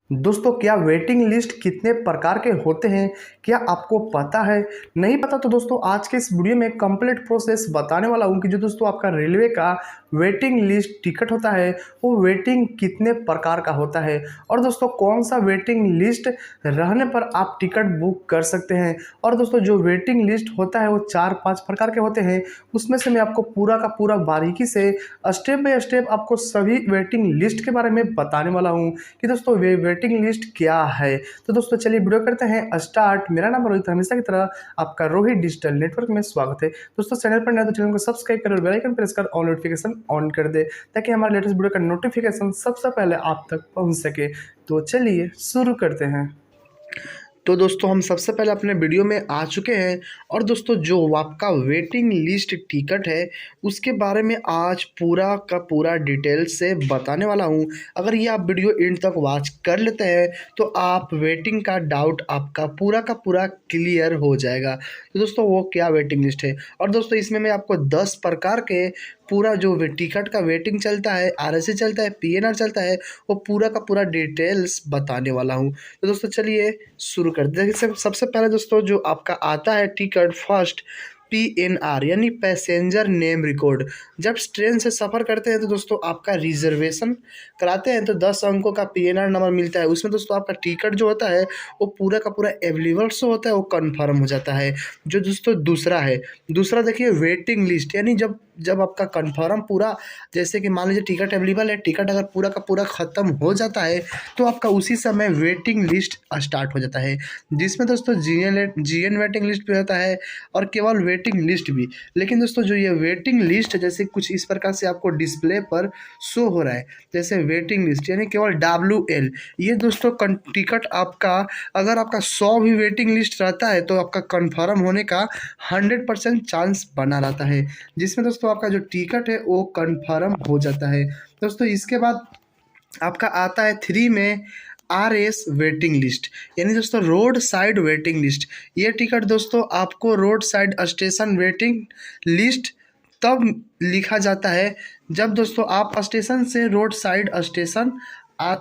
दोस्तों, क्या waiting list कितने प्रकार के होते हैं? क्या आपको पता है? नहीं पता तो दोस्तों आज के इस वीडियो में कंप्लीट प्रोसेस बताने वाला हूं कि जो दोस्तों आपका रेलवे का वेटिंग लिस्ट टिकट होता है वो वेटिंग कितने प्रकार का होता है और दोस्तों कौन सा वेटिंग लिस्ट रहने पर आप टिकट बुक कर सकते हैं। और दोस्तों जो वेटिंग लिस्ट होता है वो 4-5 प्रकार के होते हैं। उसमें से मैं आपको पूरा का पूरा बारीकी से स्टेप बाय स्टेप आपको सभी वेटिंग लिस्ट के बारे में बताने वाला हूँ कि दोस्तों वे वेटिंग लिस्ट क्या है। तो दोस्तों चलिए वीडियो करते हैं स्टार्ट। मेरा नाम रोहित, हमेशा की तरह आपका रोहित डिजिटल नेटवर्क में स्वागत है। दोस्तों चैनल पर नए तो चैनल को सब्सक्राइब कर और बेल आइकन प्रेस कर ऑल नोटिफिकेशन ऑन कर दे ताकि हमारे लेटेस्ट वीडियो का नोटिफिकेशन सबसे पहले आप तक पहुंच सके। तो चलिए शुरू करते हैं। तो दोस्तों हम सबसे पहले अपने वीडियो में आ चुके हैं और दोस्तों जो आपका वेटिंग लिस्ट टिकट है उसके बारे में आज पूरा का पूरा डिटेल से बताने वाला हूं। अगर ये आप वीडियो एंड तक वॉच कर लेते हैं तो आप वेटिंग का डाउट आपका पूरा का पूरा क्लियर हो जाएगा। तो दोस्तों वो क्या वेटिंग लिस्ट है और दोस्तों इसमें मैं आपको 10 प्रकार के पूरा जो टिकट का वेटिंग चलता है, आरएससी चलता है, पीएनआर चलता है, वो पूरा का पूरा डिटेल्स बताने वाला हूँ। तो दोस्तों चलिए शुरू करते हैं। सबसे पहले दोस्तों जो आपका आता है टिकट फर्स्ट पीएनआर यानी पैसेंजर नेम रिकॉर्ड। जब ट्रेन से सफ़र करते हैं तो दोस्तों आपका रिजर्वेशन कराते हैं तो 10 अंकों का पीएनआर नंबर मिलता है। उसमें दोस्तों आपका टिकट जो होता है वो पूरा का पूरा अवेलेबल से होता है, वो कन्फर्म हो जाता है। जो दोस्तों दूसरा है, दूसरा देखिए वेटिंग लिस्ट यानी जब जब आपका कन्फर्म पूरा, जैसे कि मान लीजिए टिकट अवेलेबल है, टिकट अगर पूरा का पूरा ख़त्म हो जाता है तो आपका उसी समय वेटिंग लिस्ट स्टार्ट हो जाता है, जिसमें दोस्तों जीएन वेटिंग लिस्ट भी होता है और केवल वेटिंग लिस्ट भी। लेकिन दोस्तों जो ये वेटिंग लिस्ट है जैसे कुछ इस प्रकार से आपको डिस्प्ले पर शो हो रहा है, जैसे वेटिंग लिस्ट यानी केवल WL। ये दोस्तों टिकट आपका अगर आपका 100 भी वेटिंग लिस्ट रहता है तो आपका कन्फर्म होने का 100% चांस बना रहता है, जिसमें दोस्तों आपका जो टिकट है वो कन्फर्म हो जाता है। दोस्तों इसके बाद आपका आता है 3 में RS वेटिंग लिस्ट यानी दोस्तों रोड साइड वेटिंग लिस्ट। ये टिकट दोस्तों आपको road side station waiting list तब लिखा जाता है जब दोस्तों आप स्टेशन से रोड साइड स्टेशन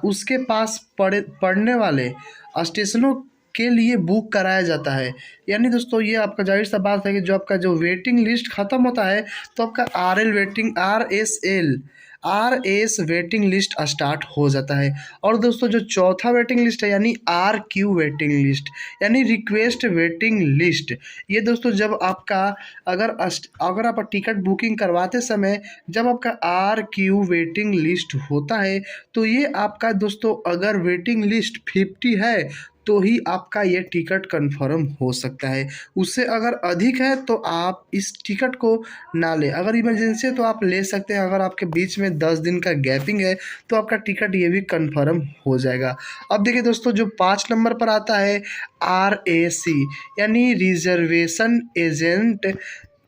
उसके पास पड़ने वाले स्टेशनों के लिए बुक कराया जाता है। यानी दोस्तों ये आपका जाहिर सा बात है कि जो आपका जो वेटिंग लिस्ट ख़त्म होता है तो आपका RS वेटिंग लिस्ट स्टार्ट हो जाता है। और दोस्तों जो चौथा वेटिंग लिस्ट है यानी RQ वेटिंग लिस्ट यानी रिक्वेस्ट वेटिंग लिस्ट। ये दोस्तों जब आपका अगर आप टिकट बुकिंग करवाते समय जब आपका RQ वेटिंग लिस्ट होता है तो ये आपका दोस्तों अगर वेटिंग लिस्ट 50 है तो ही आपका ये टिकट कंफर्म हो सकता है। उससे अगर अधिक है तो आप इस टिकट को ना लें। अगर इमरजेंसी है तो आप ले सकते हैं। अगर आपके बीच में 10 दिन का गैपिंग है तो आपका टिकट ये भी कंफर्म हो जाएगा। अब देखिए दोस्तों जो 5 नंबर पर आता है RAC यानी रिजर्वेशन एजेंट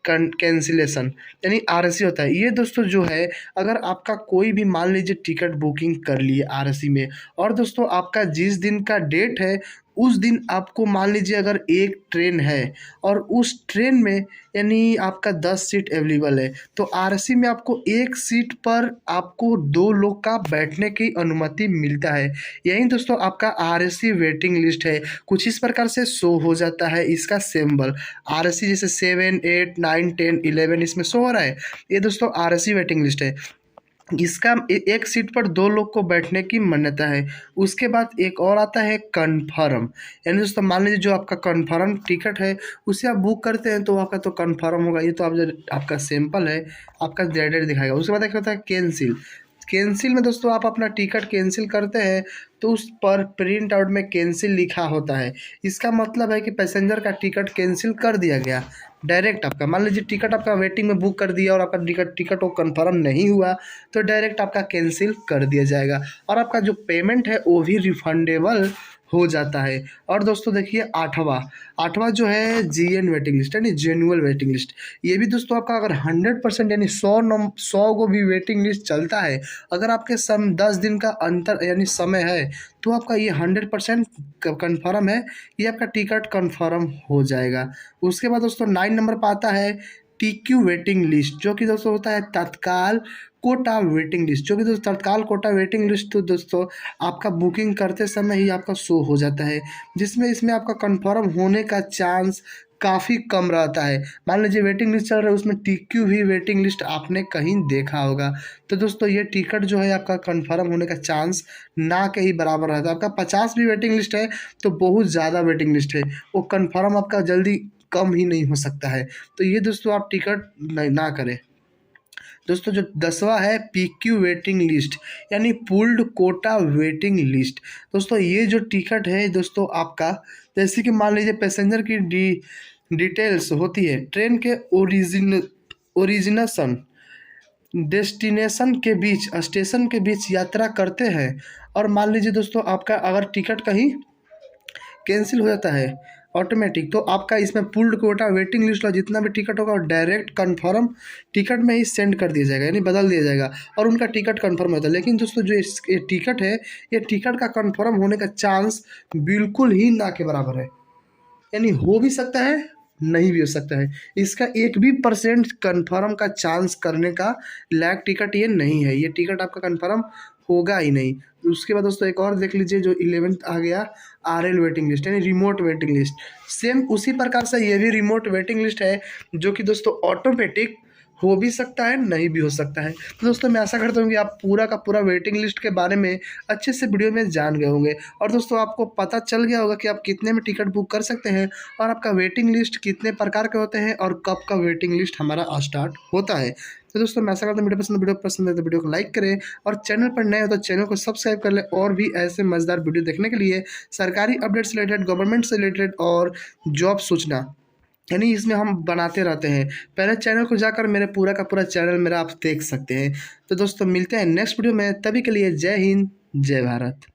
कैंसिलेशन यानी RAC होता है। ये दोस्तों जो है अगर आपका कोई भी मान लीजिए टिकट बुकिंग कर लिए RAC में और दोस्तों आपका जिस दिन का डेट है उस दिन आपको मान लीजिए अगर एक ट्रेन है और उस ट्रेन में यानी आपका 10 सीट अवेलेबल है तो RAC में आपको एक सीट पर आपको 2 लोग का बैठने की अनुमति मिलता है। यही दोस्तों आपका RAC वेटिंग लिस्ट है। कुछ इस प्रकार से शो हो जाता है इसका सिंबल RAC, जैसे 7, 8, 9, 10, 11 इसमें शो हो रहा है। ये दोस्तों RAC वेटिंग लिस्ट है। इसका एक सीट पर 2 लोग को बैठने की मान्यता है। उसके बाद एक और आता है कन्फर्म यानी दोस्तों मान लीजिए जो आपका कन्फर्म टिकट है उसे आप बुक करते हैं तो आपका तो कन्फर्म होगा। ये तो आप जो आपका सैंपल है आपका डेट दिखाएगा। उसके बाद एक होता है कैंसिल। कैंसिल में दोस्तों आप अपना टिकट कैंसिल करते हैं तो उस पर प्रिंट आउट में कैंसिल लिखा होता है। इसका मतलब है कि पैसेंजर का टिकट कैंसिल कर दिया गया। डायरेक्ट आपका मान लीजिए टिकट आपका वेटिंग में बुक कर दिया और आपका टिकट वो कंफर्म नहीं हुआ तो डायरेक्ट आपका कैंसिल कर दिया जाएगा और आपका जो पेमेंट है वो भी रिफंडेबल हो जाता है। और दोस्तों देखिए आठवां जो है GN वेटिंग लिस्ट यानी जेन्युअल वेटिंग लिस्ट। ये भी दोस्तों आपका अगर 100% यानी 100 को भी वेटिंग लिस्ट चलता है, अगर आपके 10 दिन का अंतर यानी समय है तो आपका ये 100% कन्फर्म है, ये आपका टिकट कन्फर्म हो जाएगा। उसके बाद दोस्तों 9 नंबर पर आता है टीक्यू वेटिंग लिस्ट, जो कि दोस्तों होता है तत्काल कोटा वेटिंग लिस्ट, जो कि दोस्तों तत्काल कोटा वेटिंग लिस्ट तो दोस्तों आपका बुकिंग करते समय ही आपका शो हो जाता है, जिसमें इसमें आपका कंफर्म होने का चांस काफ़ी कम रहता है। मान लीजिए वेटिंग लिस्ट चल रहा है, उसमें टीक्यू भी वेटिंग लिस्ट आपने कहीं देखा होगा, तो दोस्तों ये टिकट जो है आपका कंफर्म होने का चांस ना के ही बराबर रहता है। आपका 50 भी वेटिंग लिस्ट है तो बहुत ज़्यादा वेटिंग लिस्ट है, वो कंफर्म आपका जल्दी कम ही नहीं हो सकता है। तो ये दोस्तों आप टिकट ना करें। दोस्तों जो 10वां है पीक्यू वेटिंग लिस्ट, यानी पूल्ड कोटा वेटिंग लिस्ट। दोस्तों ये जो टिकट है दोस्तों आपका, जैसे कि मान लीजिए पैसेंजर की डिटेल्स होती है, ट्रेन के ओरिजिनेशन डेस्टिनेशन के बीच, स्टेशन के बीच यात्रा करते हैं, और मान लीजिए दोस्तों आपका अगर टिकट कहीं कैंसिल हो जाता है ऑटोमेटिक, तो आपका इसमें पुल्ड कोटा वेटिंग लिस्ट का जितना भी टिकट होगा वो डायरेक्ट कंफर्म टिकट में ही सेंड कर दिया जाएगा, यानी बदल दिया जाएगा, और उनका टिकट कंफर्म होता है। लेकिन दोस्तों जो ये टिकट है, ये टिकट का कंफर्म होने का चांस बिल्कुल ही ना के बराबर है, यानी हो भी सकता है नहीं भी हो सकता है। इसका 1% कंफर्म का चांस करने का लायक टिकट ये नहीं है, ये टिकट आपका कंफर्म होगा ही नहीं। उसके बाद दोस्तों एक और देख लीजिए, जो 11th आ गया RL वेटिंग लिस्ट, यानी रिमोट वेटिंग लिस्ट। सेम उसी प्रकार से ये भी रिमोट वेटिंग लिस्ट है, जो कि दोस्तों ऑटोमेटिक हो भी सकता है नहीं भी हो सकता है। तो दोस्तों मैं आशा करता हूँ कि आप पूरा का पूरा वेटिंग लिस्ट के बारे में अच्छे से वीडियो में जान गए होंगे, और दोस्तों आपको पता चल गया होगा कि आप कितने में टिकट बुक कर सकते हैं, और आपका वेटिंग लिस्ट कितने प्रकार के होते हैं, और कब का वेटिंग लिस्ट हमारा स्टार्ट होता है। तो दोस्तों मैं आशा करता हूँ वीडियो पसंद है तो वीडियो को लाइक करें, और चैनल पर नए हो तो चैनल को सब्सक्राइब कर लें, और भी ऐसे मज़ेदार वीडियो देखने के लिए, सरकारी अपडेट से रिलेटेड, गवर्नमेंट से रिलेटेड और जॉब सूचना, यानी इसमें हम बनाते रहते हैं। पहले चैनल को जाकर मेरे पूरा का पूरा चैनल मेरा आप देख सकते हैं। तो दोस्तों मिलते हैं नेक्स्ट वीडियो में, तभी के लिए जय हिंद जय भारत।